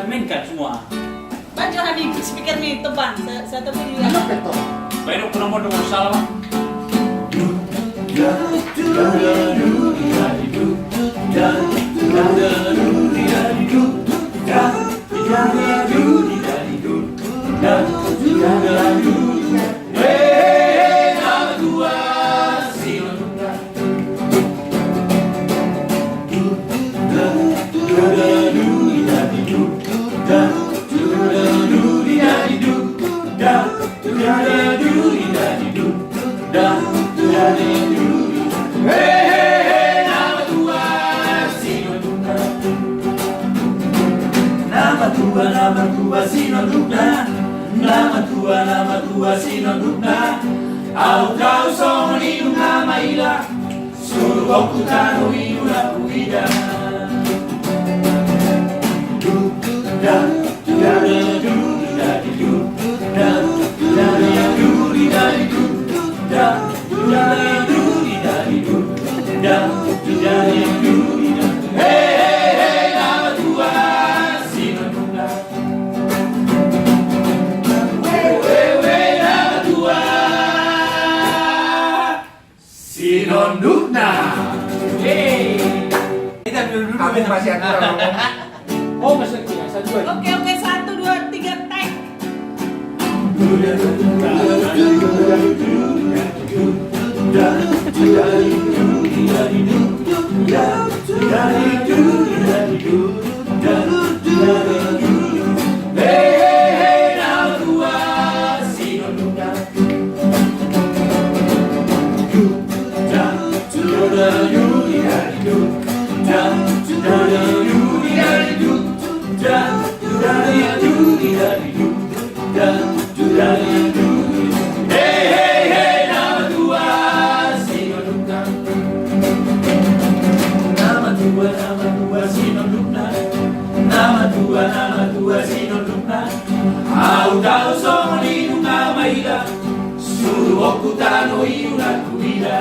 Mainkan semua. Baca hari speaker ni teban. Saya tebu di Ano ito? Baru pernah mau dengar salah. Nama tua sinodukna au kau somoni una maila suru okutano iuna kuida Sinodukna. Kita dulu aku masih ada ngomong. Oh, masih biasa juga. Oke, 1, 2, 3, tag. Nama tua sinodukna au kau somoni una maila suru okutano iuna kuida.